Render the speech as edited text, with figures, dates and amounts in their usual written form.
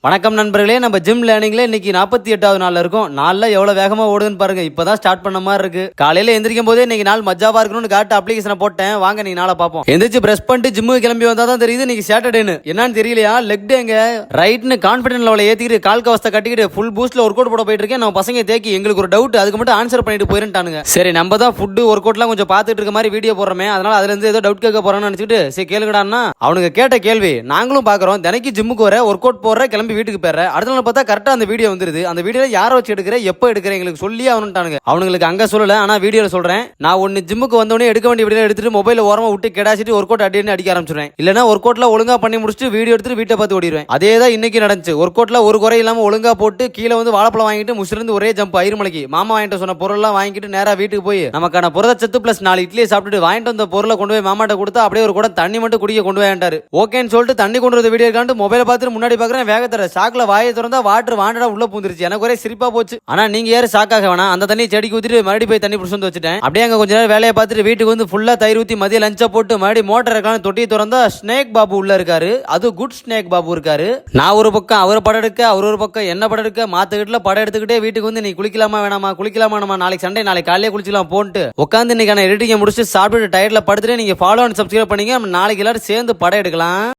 வணக்கம் நண்பர்களே, நம்ம ஜிம் லேர்னிங்ல இன்னைக்கு 48வது நாள்ல இருக்கும். நாள்ல எவ்வளவு வேகமா ஓடுதுன்னு பாருங்க. இப்பதான் ஸ்டார்ட் பண்ண மாதிரி இருக்கு. காலையில எந்திரிக்கும் போதே இன்னைக்கு நாள் மஜாவா இருக்கணும்னு காட்டு அப்ளிகேஷனை போட்டேன். வாங்க நீ நாளை பார்ப்போம். எந்திரிச்சு பிரஷ் பண்ணிட்டு ஜிம்முக்கு கிளம்பி வந்தா தான் தெரியுது இன்னைக்கு சாட்டர்டேன்னு. என்னன்னு தெரியலையா? லெக் டேங்க. ரைட்னு கான்பிடன்ட் லெவலை ஏத்திக்கிட்டு கால் கவசத்தை கட்டிக்கிட்டு ஃபுல் பூஸ்ட்ல ஒர்க் அவுட் போட போயிட்டு இருக்கேன். நம்ம பசங்க தேக்கி எங்களுக்கு ஒரு டவுட், அதுக்கு மட்டும் ஆன்சர் பண்ணிட்டு போயிருந்தானுங்க. சரி, நம்ம தான் ஃபுட் ஒர்க் அவுட்லாம் கொஞ்சம் பார்த்துட்டு இருக்க மாதிரி வீடியோ போடுறோமே, அதனால அதுல இருந்து ஏதோ டவுட் கேட்க போறோம்னு நினைச்சிட்டு சரி கேளுங்கடான்னா அவனுங்க கேட்ட கேள்வி நாங்களும் பாக்குறோம். தினைக்கு ஜிம்முக்கு வர ஒர்க் அவுட் போடுற, கிளம்பி வீட்டுக்கு போற, அடுத்த பார்த்தா கரெக்டா அந்த வீடியோ வந்துருது. அந்த வீடியோல யார வச்சு எடுக்கிற, எப்ப எடுக்கிற எங்களுக்கு சொல்லி அவனுட்டானுங்க. அவங்களுக்கு அங்க சொல்லல, ஆனா வீடியோல சொல்றேன். நான் ஒன்னு ஜிம்முக்கு வந்தோடனே எடுக்க வேண்டிய வீடியோ எடுத்துட்டு மொபைல ஓரமா விட்டு கெடாசிட்டு ஒர்க் அவுட் அடிக்க ஆரம்பிச்சிடுறேன். இல்லனா ஒர்க் அவுட்ல ஒழுங்கா பண்ணி முடிச்சுட்டு வீடியோ எடுத்துட்டு வீட்டை பார்த்து ஓடிடுவேன். அதே தான் இன்னைக்கு நடந்துச்சு. ஒர்க் அவுட்ல ஒரு குறை இல்லாம ஒழுங்கா போட்டு கீழே வந்து வாழைப்பழம் வாங்கிட்டு முசிலிருந்து ஒரே ஜம்ப் ஐருமலைக்கு மாமா வாங்கிட்டு சொன்ன பொருள் எல்லாம் வாங்கிட்டு நேரா வீட்டுக்கு போய் நமக்கான புரதச்சத்து பிளஸ் 4 இட்லியை சாப்பிட்டு வாங்கிட்டு வந்த பொருளை கொண்டு போய் மாமாட்ட கொடுத்தா அப்படியே ஒரு கூட தண்ணி மட்டும் குடிக்க கொண்டு போயிட்டாரு. ஓகேன்னு சொல்லிட்டு தண்ணி கொண்டு வந்த வீடியோ காண்டு மொபைலை பார்த்துட்டு முன்னாடி பாக்குறேன். வேகத்தர சாக்குல வாயை திறந்தா வாட்டர் வாண்டடா உள்ள பூந்துருச்சு. எனக்கு ஒரே சிரிப்பா போச்சு. ஆனா நீங்க யாரும் ஷாக்காக வேணாம். அந்த தண்ணி செடிக்கு ஊத்திட்டு மறுபடியும் போய் தண்ணி புடிச்சு வந்து வச்சுட்டேன். அப்படியே அங்க கொஞ்ச நேரம் வேலையை பார்த்துட்டு வீட்டுக்கு வந்து ஃபுல்லா தயிர் ஊத்தி மதிய லஞ்சா போட்டு மறுபடியும் மோட்டர் இருக்கான்னு தொட்டி திறந்தா ஸ்னேக் பாபு உள்ள இருக்காரு. அது குட் ஸ்னேக் பாபு இருக்காரு. நான் ஒரு பக்கம் அவர் படம் எடுக்க, அவர் ஒரு பக்கம் என்ன படம் எடுக்க, மாத்துக்கிட்டுல படம் எடுத்துக்கிட்டே வீட்டுக்கு வந்து நீ குளிக்கலாமா வேணாமா, குளிக்கலாமா வேணாமா, நாளைக்கு சண்டே நாளைக்கு காலையிலே குளிக்கலாம் போன்ட்டு உட்காந்து இன்னைக்கான எடிட்டிங் முடிச்சு சாப்பிட்டு டயர்ல படுத்துட்டு நீங்க ஃபாலோ அண்ட் சப்ஸ்கிரைப் பண்ணீங்க. நாளைக்கு எல்லாரும் சேர்ந்து படம் எடுக்கலாம்.